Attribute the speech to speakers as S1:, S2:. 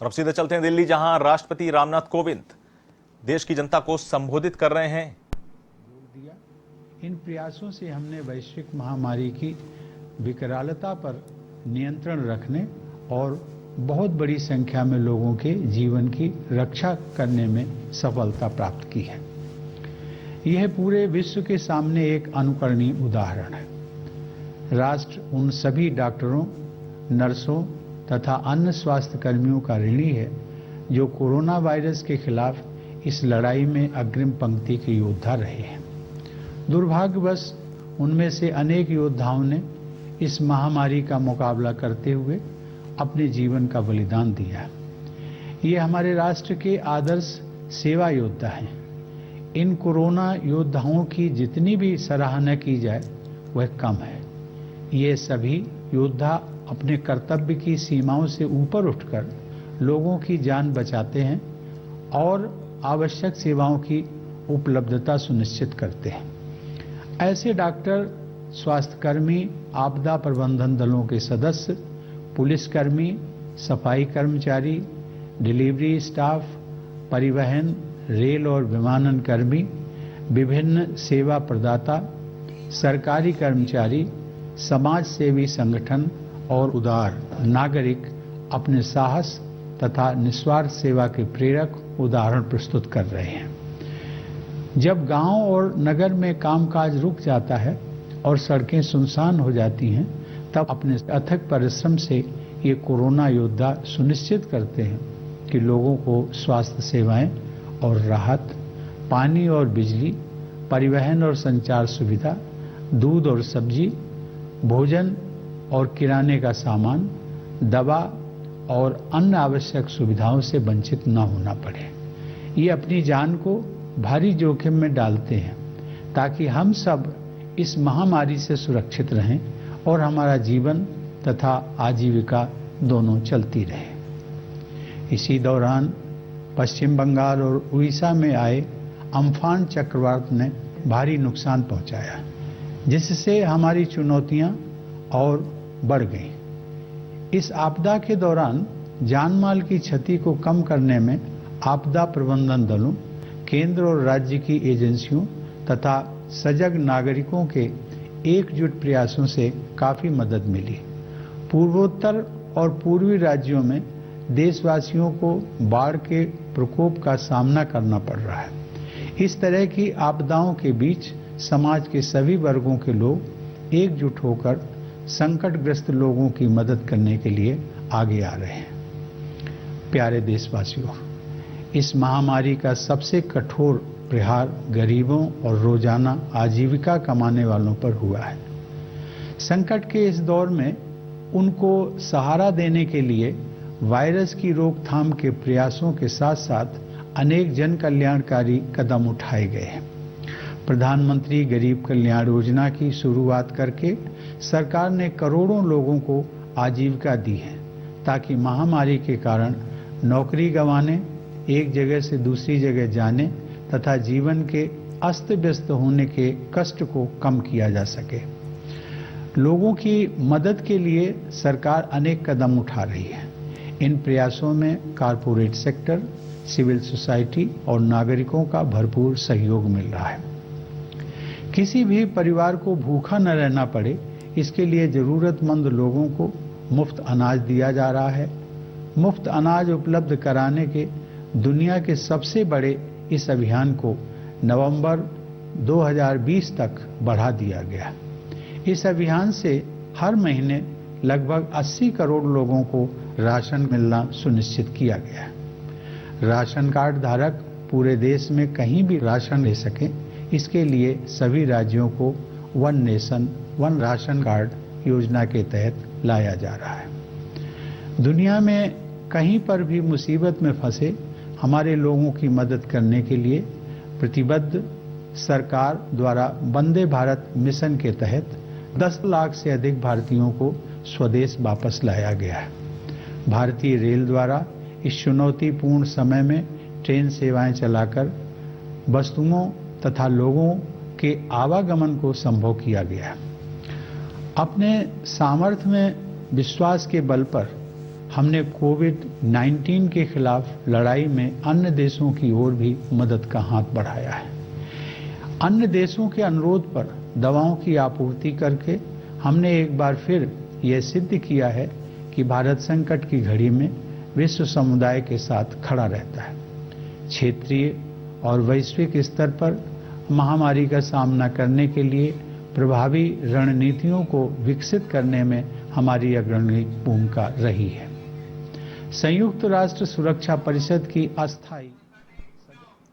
S1: और अब सीधे चलते हैं दिल्ली, जहां राष्ट्रपति रामनाथ कोविंद देश की जनता को संबोधित कर रहे हैं।
S2: इन प्रयासों से हमने वैश्विक महामारी की विकरालता पर नियंत्रण रखने और बहुत बड़ी संख्या में लोगों के जीवन की रक्षा करने में सफलता प्राप्त की है। यह पूरे विश्व के सामने एक अनुकरणीय उदाहरण है। राष्ट्र उन सभी डॉक्टरों, नर्सों तथा अन्य स्वास्थ्य कर्मियों का ऋणी है जो कोरोना वायरस के खिलाफ इस लड़ाई में अग्रिम पंक्ति के योद्धा रहे हैं। दुर्भाग्यवश उनमें से अनेक योद्धाओं ने इस महामारी का मुकाबला करते हुए अपने जीवन का बलिदान दिया। ये हमारे राष्ट्र के आदर्श सेवा योद्धा हैं। इन कोरोना योद्धाओं की जितनी भी सराहना की जाए वह कम है। ये सभी योद्धा अपने कर्तव्य की सीमाओं से ऊपर उठकर लोगों की जान बचाते हैं और आवश्यक सेवाओं की उपलब्धता सुनिश्चित करते हैं। ऐसे डॉक्टर, स्वास्थ्यकर्मी, आपदा प्रबंधन दलों के सदस्य, पुलिसकर्मी, सफाई कर्मचारी, डिलीवरी स्टाफ, परिवहन, रेल और विमानन कर्मी, विभिन्न सेवा प्रदाता, सरकारी कर्मचारी, समाज सेवी संगठन और उदार नागरिक अपने साहस तथा निस्वार्थ सेवा के प्रेरक उदाहरण प्रस्तुत कर रहे हैं। जब गांव और नगर में कामकाज रुक जाता है और सड़कें सुनसान हो जाती हैं, तब अपने अथक परिश्रम से ये कोरोना योद्धा सुनिश्चित करते हैं कि लोगों को स्वास्थ्य सेवाएं और राहत, पानी और बिजली, परिवहन और संचार सुविधा, दूध और सब्जी, भोजन और किराने का सामान, दवा और अन्य आवश्यक सुविधाओं से वंचित न होना पड़े। ये अपनी जान को भारी जोखिम में डालते हैं ताकि हम सब इस महामारी से सुरक्षित रहें और हमारा जीवन तथा आजीविका दोनों चलती रहे। इसी दौरान पश्चिम बंगाल और उड़ीसा में आए अम्फान चक्रवात ने भारी नुकसान पहुंचाया, जिससे हमारी चुनौतियां और बढ़ गईं। इस आपदा के दौरान जानमाल की क्षति को कम करने में आपदा प्रबंधन दलों, केंद्र और राज्य की एजेंसियों तथा सजग नागरिकों के एकजुट प्रयासों से काफी मदद मिली। पूर्वोत्तर और पूर्वी राज्यों में देशवासियों को बाढ़ के प्रकोप का सामना करना पड़ रहा है। इस तरह की आपदाओं के बीच समाज के सभी वर्गों के लोग एकजुट होकर संकटग्रस्त लोगों की मदद करने के लिए आगे आ रहे हैं। प्यारे देशवासियों, इस महामारी का सबसे कठोर प्रहार गरीबों और रोजाना आजीविका कमाने वालों पर हुआ है। संकट के इस दौर में उनको सहारा देने के लिए वायरस की रोकथाम के प्रयासों के साथ साथ अनेक जन कल्याणकारी कदम उठाए गए हैं। प्रधानमंत्री गरीब कल्याण योजना की शुरुआत करके सरकार ने करोड़ों लोगों को आजीविका दी है ताकि महामारी के कारण नौकरी गंवाने, एक जगह से दूसरी जगह जाने तथा जीवन के अस्त व्यस्त होने के कष्ट को कम किया जा सके। लोगों की मदद के लिए सरकार अनेक कदम उठा रही है। इन प्रयासों में कारपोरेट सेक्टर, सिविल सोसाइटी और नागरिकों का भरपूर सहयोग मिल रहा है। किसी भी परिवार को भूखा न रहना पड़े, इसके लिए जरूरतमंद लोगों को मुफ्त अनाज दिया जा रहा है। मुफ्त अनाज उपलब्ध कराने के दुनिया के सबसे बड़े इस अभियान को नवंबर 2020 तक बढ़ा दिया गया। इस अभियान से हर महीने लगभग 80 करोड़ लोगों को राशन मिलना सुनिश्चित किया गया है। राशन कार्ड धारक पूरे देश में कहीं भी राशन ले सकें, इसके लिए सभी राज्यों को one nation one ration card योजना के तहत लाया जा रहा है। दुनिया में कहीं पर भी मुसीबत में फंसे हमारे लोगों की मदद करने के लिए प्रतिबद्ध सरकार द्वारा वंदे भारत मिशन के तहत 10 लाख से अधिक भारतीयों को स्वदेश वापस लाया गया है। भारतीय रेल द्वारा इस चुनौतीपूर्ण समय में ट्रेन सेवाएं चलाकर वस्तुओं तथा लोगों के आवागमन को संभव किया गया है। अपने सामर्थ्य में विश्वास के बल पर हमने कोविड-19 के खिलाफ लड़ाई में अन्य देशों की ओर भी मदद का हाथ बढ़ाया है। अन्य देशों के अनुरोध पर दवाओं की आपूर्ति करके हमने एक बार फिर यह सिद्ध किया है कि भारत संकट की घड़ी में विश्व समुदाय के साथ खड़ा रहता है। क्षेत्रीय और वैश्विक स्तर पर महामारी का सामना करने के लिए प्रभावी रणनीतियों को विकसित करने में हमारी अग्रणी भूमिका रही है। संयुक्त राष्ट्र सुरक्षा परिषद की अस्थायी